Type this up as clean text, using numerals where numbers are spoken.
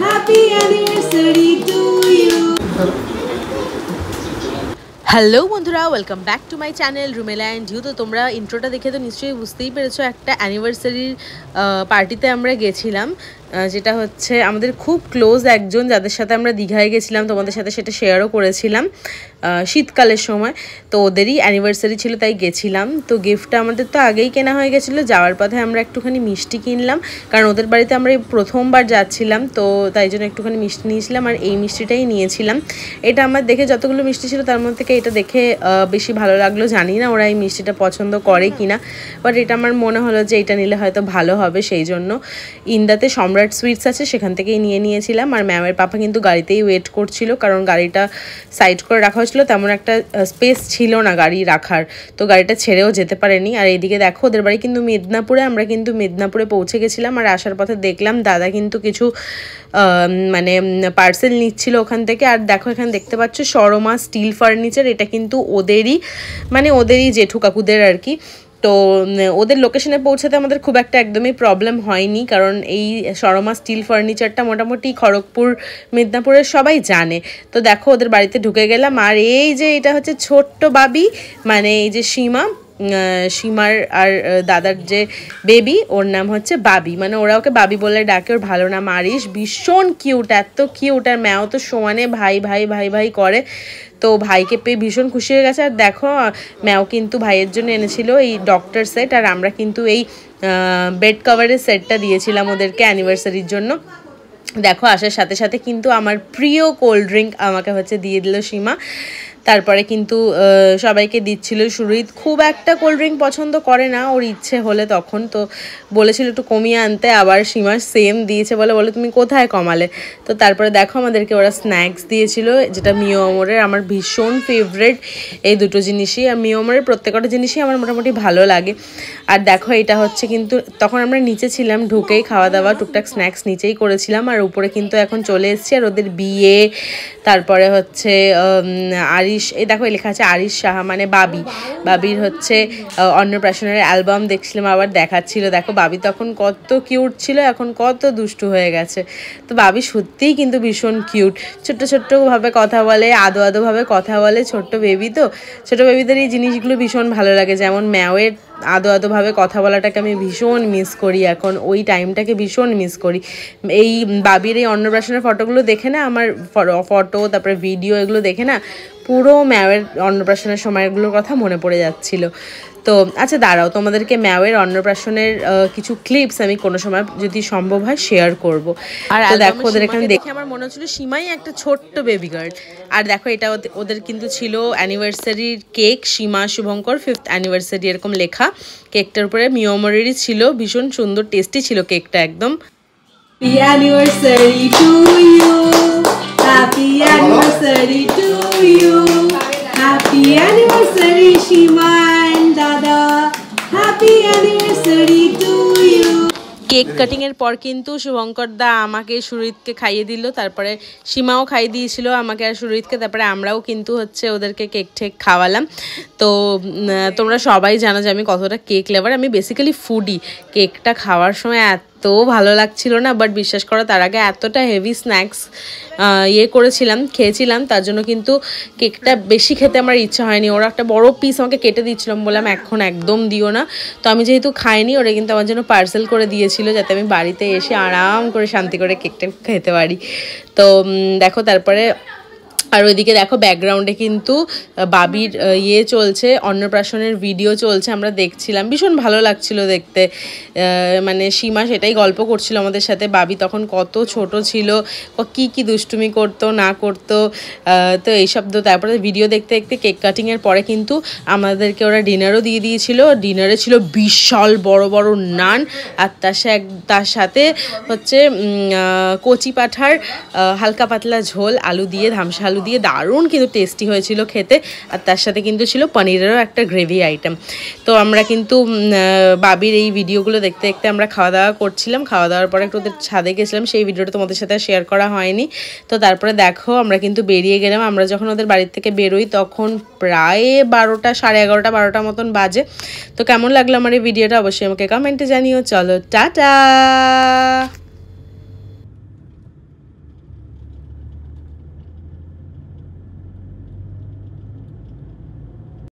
Happy anniversary to you. Hello বন্ধুরা, welcome back to my channel Rumela and you. তো তোমরা ইন্ট্রোটা দেখে তো নিশ্চয়ই বুঝতেই পেরেছো, একটা অ্যানিভার্সারির পার্টিতে আমরা গেছিলাম, যেটা হচ্ছে আমাদের খুব ক্লোজ একজন, যাদের সাথে আমরা দীঘায় গেছিলাম, তোমাদের সাথে সেটা শেয়ারও করেছিলাম শীতকালের সময়। তো ওদেরই অ্যানিভার্সারি ছিল, তাই গেছিলাম। তো গিফটটা আমাদের তো আগেই কেনা হয়ে গেছিলো, যাওয়ার পথে আমরা একটুখানি মিষ্টি কিনলাম, কারণ ওদের বাড়িতে আমরা এই প্রথমবার যাচ্ছিলাম, তো তাই জন্য একটুখানি মিষ্টি নিয়েছিলাম, আর এই মিষ্টিটাই নিয়েছিলাম। এটা আমার দেখে যতগুলো মিষ্টি ছিল তার মধ্যে থেকে এটা দেখে বেশি ভালো লাগলো। জানি না ওরা এই মিষ্টিটা পছন্দ করে কিনা, বাট এটা আমার মনে হলো যে এটা নিলে হয়তো ভালো হবে, সেই জন্য ইন্দাতে সম্রাট সুইটস আছে, সেখান থেকেই নিয়েছিলাম। আর ম্যামের পাপা কিন্তু গাড়িতেই ওয়েট করছিল, কারণ গাড়িটা সাইড করে রাখা হয়েছিল, তেমন একটা স্পেস ছিল না গাড়ি রাখার, তো গাড়িটা ছেড়েও যেতে পারেনি। আর এইদিকে দেখো ওদের বাড়ি কিন্তু মেদিনীপুরে, আমরা কিন্তু মেদিনীপুরে পৌঁছে গেছিলাম। আর আসার পথে দেখলাম দাদা কিন্তু কিছু মানে পার্সেল নিচ্ছিল ওখান থেকে। আর দেখো এখানে দেখতে পাচ্ছ শর্মা স্টিল ফার্নিচার, এটা কিন্তু ওদেরই জেঠু কাকুদের আর কি। তো ওদের লোকেশনে পৌঁছাতে আমাদের খুব একটা একদমই প্রবলেম হয়নি, কারণ এই শর্মা স্টিল ফার্নিচারটা মোটামুটি খড়গপুর মেদিনীপুরের সবাই জানে। তো দেখো ওদের বাড়িতে ঢুকে গেলাম, আর এই যে এটা হচ্ছে ছোট্ট বাবি, মানে এই যে সীমার আর দাদার যে বেবি, ওর নাম হচ্ছে বাবি, মানে ওরা ওকে বাবি বলে ডাকে, ওর ভালো নাম আরিশ। ভীষণ কিউট, এত কিউট। আর ম্যাও তো সমানে ভাই ভাই ভাই ভাই করে, তো ভাইকে পেয়ে ভীষণ খুশি হয়ে গেছে। আর দেখো ম্যাও কিন্তু ভাইয়ের জন্য এনেছিল এই ডক্টর সেট, আর আমরা কিন্তু এই বেড কভারের সেটটা দিয়েছিলাম ওদেরকে অ্যানিভার্সারির জন্য। দেখো আসার সাথে সাথে কিন্তু আমার প্রিয় কোল্ড ড্রিঙ্ক আমাকে হচ্ছে দিয়ে দিল সীমা। তারপরে কিন্তু সবাইকে দিচ্ছিল। সুরজিৎ খুব একটা কোল্ড ড্রিঙ্ক পছন্দ করে না, ওর ইচ্ছে হলে তখন তো বলেছিল একটু কমিয়ে আনতে, আবার সীমার সেম দিয়েছে, বলে তুমি কোথায় কমালে। তো তারপরে দেখো আমাদেরকে ওরা স্ন্যাক্স দিয়েছিল, যেটা মিও আমরের, আমার ভীষণ ফেভারেট এই দুটো জিনিসই। আর মিও আমরের প্রত্যেকটা জিনিসই আমার মোটামুটি ভালো লাগে। আর দেখো এটা হচ্ছে কিন্তু তখন আমরা নিচে ছিলাম, ঢুকেই খাওয়া দাওয়া টুকটাক স্ন্যাক্স নিচেই করেছিলাম, আর উপরে কিন্তু এখন চলে এসেছি। আর ওদের বিয়ে, তারপরে হচ্ছে আরিশ, এই দেখো লেখা আছে আরিশ সাহা, মানে বাবির হচ্ছে অন্নপ্রাশনের অ্যালবাম দেখছিলাম, আবার দেখাচ্ছিল। দেখো বাবি তখন কত কিউট ছিল, এখন কত দুষ্টু হয়ে গেছে। তো বাবি সত্যিই কিন্তু ভীষণ কিউট, ছোট্টভাবে কথা বলে, আদোভাবে কথা বলে। ছোট্ট বেবি তো, ছোটো বেবিদের এই জিনিসগুলো ভীষণ ভালো লাগে। যেমন ম্যাওয়ের আদোভাবে কথা বলাটাকে আমি ভীষণ মিস করি, এখন ওই টাইমটাকে ভীষণ মিস করি। এই বাবির এই অন্নপ্রাশনের ফটোগুলো দেখে না, আমার ফটো তারপরে ভিডিও এগুলো দেখে না পুরো ম্যাওয়ের অন্নপ্রাশনের সময়গুলোর কথা মনে পড়ে যাচ্ছিল। তো আচ্ছা দাঁড়াও, তোমাদেরকে ম্যাওয়ের অন্নপ্রাশনের কিছু ক্লিপস আমি কোনো সময় যদি সম্ভব হয় শেয়ার করব। আর দেখো ওদের এখানে দেখে আমার মনে হচ্ছিল সীমাই একটা ছোট্ট বেবি গার্ল। আর দেখো এটা ওদের কিন্তু ছিল অ্যানিভার্সারির কেক, সীমা শুভঙ্কর 5th অ্যানিভার্সারি এরকম লেখা। কেকটার উপরে মিও আমরেরই ছিল, ভীষণ সুন্দর টেস্টি ছিল কেকটা একদম। Happy anniversary to you. Happy anniversary to you. Happy anniversary Shima and Dada. Happy anniversary to you. Cake কাটিংয়ের পর কিন্তু শুভঙ্কর দা আমাকে সুরজিৎকে খাইয়ে দিল, তারপরে সীমাও খাইয়ে দিয়েছিল আমাকে আর সুরজিৎকে, তারপরে আমরাও কিন্তু হচ্ছে ওদেরকে কেক খাওয়ালাম। তো তোমরা সবাই জানো যে আমি কতটা কেক লাভার, আমি বেসিক্যালি ফুডি। কেকটা খাওয়ার সময় এত ভালো লাগছিল না, বাট বিশ্বাস করো তার আগে এতটা হেভি স্ন্যাক্স খেয়েছিলাম, তার জন্য কিন্তু কেকটা বেশি খেতে আমার ইচ্ছা হয়নি। ওরা একটা বড় পিস আমাকে কেটে দিচ্ছিলাম, বললাম এখন একদম দিও না। তো আমি যেহেতু খাইনি, ওরা কিন্তু আমার জন্য পার্সেল করে দিয়েছিল, যাতে আমি বাড়িতে এসে আরাম করে শান্তি করে কেকটা খেতে পারি। তো দেখো তারপরে আর ওইদিকে দেখো ব্যাকগ্রাউন্ডে কিন্তু বাবির চলছে, অন্নপ্রাশনের ভিডিও চলছে, আমরা দেখছিলাম, ভীষণ ভালো লাগছিল দেখতে। মানে সীমা সেটাই গল্প করছিল আমাদের সাথে, বাবি তখন কত ছোট ছিল, কি দুষ্টুমি করতো না করতো, তো এইসব। তো তারপরে ভিডিও দেখতে দেখতে কেক কাটিংয়ের পরে কিন্তু আমাদেরকে ওরা ডিনারও দিয়ে দিয়েছিল। ডিনারে ছিল বিশাল বড় বড় নান, আর তার সাথে হচ্ছে কচি পাঠার হালকা পাতলা ঝোল, আলু দিয়ে ধামসা আলু দিয়ে, দারুণ কিন্তু টেস্টি হয়েছিল খেতে। আর তার সাথে কিন্তু ছিল পনিরেরও একটা গ্রেভি আইটেম। তো আমরা কিন্তু বাবির এই ভিডিওগুলো দেখতে দেখতে আমরা খাওয়া দাওয়া করছিলাম। খাওয়া দাওয়ার পরে একটু ওদের ছাদে গেছিলাম, সেই ভিডিওটা তোমাদের সাথে শেয়ার করা হয়নি। তো তারপরে দেখো আমরা কিন্তু বেরিয়ে গেলাম। আমরা যখন ওদের বাড়ির থেকে বেরোই তখন প্রায় 12টা, সাড়ে 11টা 12টা মতন বাজে। তো কেমন লাগলো আমার এই ভিডিওটা অবশ্যই আমাকে কমেন্টে জানিও। চলো টাটা।